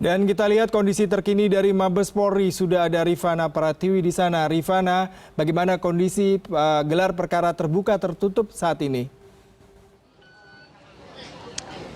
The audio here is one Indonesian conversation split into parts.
Dan kita lihat kondisi terkini dari Mabes Polri. Sudah ada Rifana Pratiwi di sana. Rifana, bagaimana kondisi gelar perkara terbuka tertutup saat ini?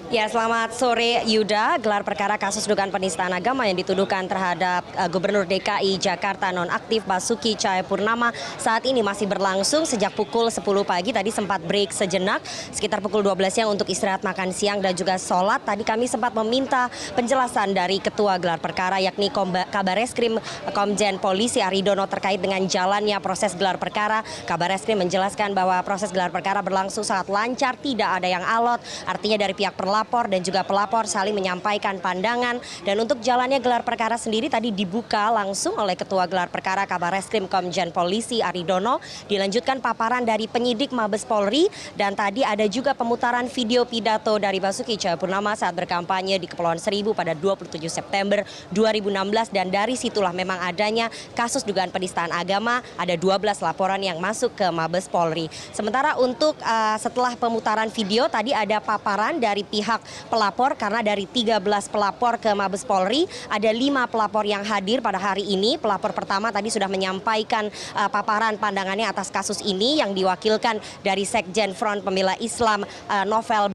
Ya, selamat sore Yuda. Gelar perkara kasus dugaan penistaan agama yang dituduhkan terhadap Gubernur DKI Jakarta nonaktif Basuki Cahayapurnama saat ini masih berlangsung sejak pukul 10 pagi. Tadi sempat break sejenak sekitar pukul 12 siang untuk istirahat makan siang dan juga sholat. Tadi kami sempat meminta penjelasan dari Ketua Gelar Perkara yakni Kabareskrim Komjen Polisi Aridono terkait dengan jalannya proses gelar perkara. Kabareskrim menjelaskan bahwa proses gelar perkara berlangsung sangat lancar, tidak ada yang alot. Artinya dari pihak pelapor dan juga pelapor saling menyampaikan pandangan. Dan untuk jalannya gelar perkara sendiri tadi dibuka langsung oleh Ketua Gelar Perkara Kabareskrim Komjen Polisi Aridono. Dilanjutkan paparan dari penyidik Mabes Polri dan tadi ada juga pemutaran video pidato dari Basuki Cahayapurnama saat berkampanye di Kepulauan Seribu pada 27 September 2016 dan dari situlah memang adanya kasus dugaan penistaan agama. Ada 12 laporan yang masuk ke Mabes Polri. Sementara untuk setelah pemutaran video tadi ada paparan dari pihak pelapor karena dari 13 pelapor ke Mabes Polri ada 5 pelapor yang hadir pada hari ini. Pelapor pertama tadi sudah menyampaikan paparan pandangannya atas kasus ini yang diwakilkan dari Sekjen Front Pembela Islam Novel.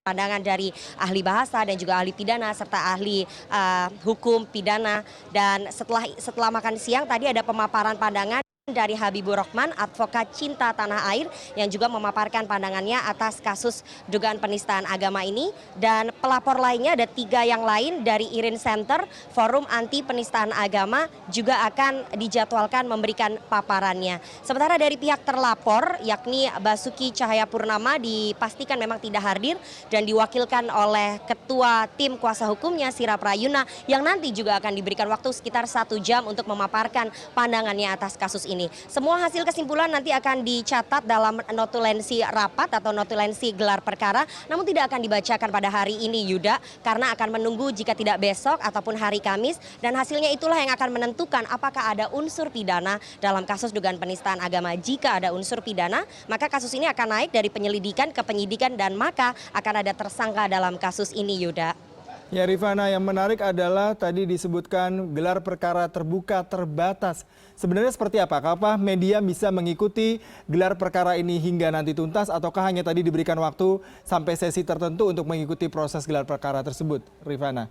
Pandangan dari ahli bahasa dan juga ahli pidana serta ahli hukum pidana. Dan setelah makan siang tadi ada pemaparan pandangan dari Habibur Rahman, advokat cinta tanah air yang juga memaparkan pandangannya atas kasus dugaan penistaan agama ini. Dan pelapor lainnya ada 3 yang lain dari Irin Center, Forum Anti Penistaan Agama juga akan dijadwalkan memberikan paparannya. Sementara dari pihak terlapor yakni Basuki Cahayapurnama dipastikan memang tidak hadir dan diwakilkan oleh Ketua Tim Kuasa Hukumnya Sira Prayuna yang nanti juga akan diberikan waktu sekitar 1 jam untuk memaparkan pandangannya atas kasus ini. Semua hasil kesimpulan nanti akan dicatat dalam notulensi rapat atau notulensi gelar perkara, namun tidak akan dibacakan pada hari ini Yuda, karena akan menunggu jika tidak besok ataupun hari Kamis, dan hasilnya itulah yang akan menentukan apakah ada unsur pidana dalam kasus dugaan penistaan agama. Jika ada unsur pidana, maka kasus ini akan naik dari penyelidikan ke penyidikan dan maka akan ada tersangka dalam kasus ini Yuda. Ya Rifana, yang menarik adalah tadi disebutkan gelar perkara terbuka terbatas. Sebenarnya seperti apa? Apakah media bisa mengikuti gelar perkara ini hingga nanti tuntas ataukah hanya tadi diberikan waktu sampai sesi tertentu untuk mengikuti proses gelar perkara tersebut, Rifana?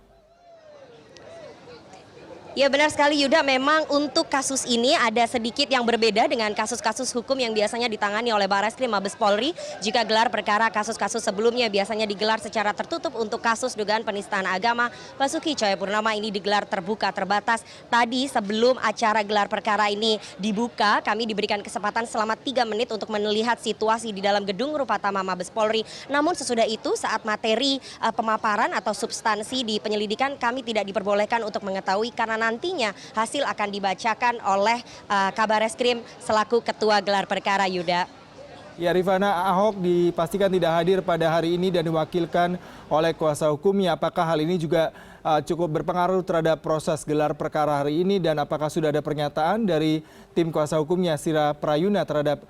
Ya benar sekali Yuda, memang untuk kasus ini ada sedikit yang berbeda dengan kasus-kasus hukum yang biasanya ditangani oleh Barreskrim Mabes Polri. Jika gelar perkara kasus-kasus sebelumnya biasanya digelar secara tertutup, untuk kasus dugaan penistaan agama Basuki Cahayapurnama ini digelar terbuka terbatas. Tadi sebelum acara gelar perkara ini dibuka, kami diberikan kesempatan selama 3 menit untuk melihat situasi di dalam gedung Rupatama Mabes Polri. Namun sesudah itu saat materi pemaparan atau substansi di penyelidikan kami tidak diperbolehkan untuk mengetahui karena nantinya hasil akan dibacakan oleh Kabareskrim selaku Ketua Gelar Perkara Yuda. Ya Rifana, Ahok dipastikan tidak hadir pada hari ini dan diwakilkan oleh kuasa hukumnya. Apakah hal ini juga cukup berpengaruh terhadap proses gelar perkara hari ini dan apakah sudah ada pernyataan dari tim kuasa hukumnya Sira Prayuna terhadap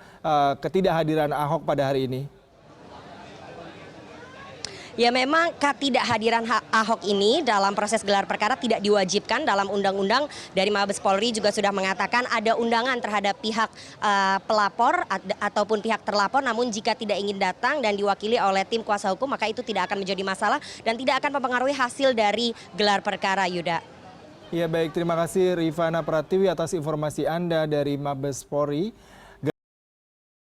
ketidakhadiran Ahok pada hari ini? Ya memang ketidakhadiran Ahok ini dalam proses gelar perkara tidak diwajibkan dalam undang-undang. Dari Mabes Polri juga sudah mengatakan ada undangan terhadap pihak pelapor ataupun pihak terlapor, namun jika tidak ingin datang dan diwakili oleh tim kuasa hukum maka itu tidak akan menjadi masalah dan tidak akan mempengaruhi hasil dari gelar perkara Yuda. Ya baik, terima kasih Rifana Pratiwi atas informasi Anda dari Mabes Polri.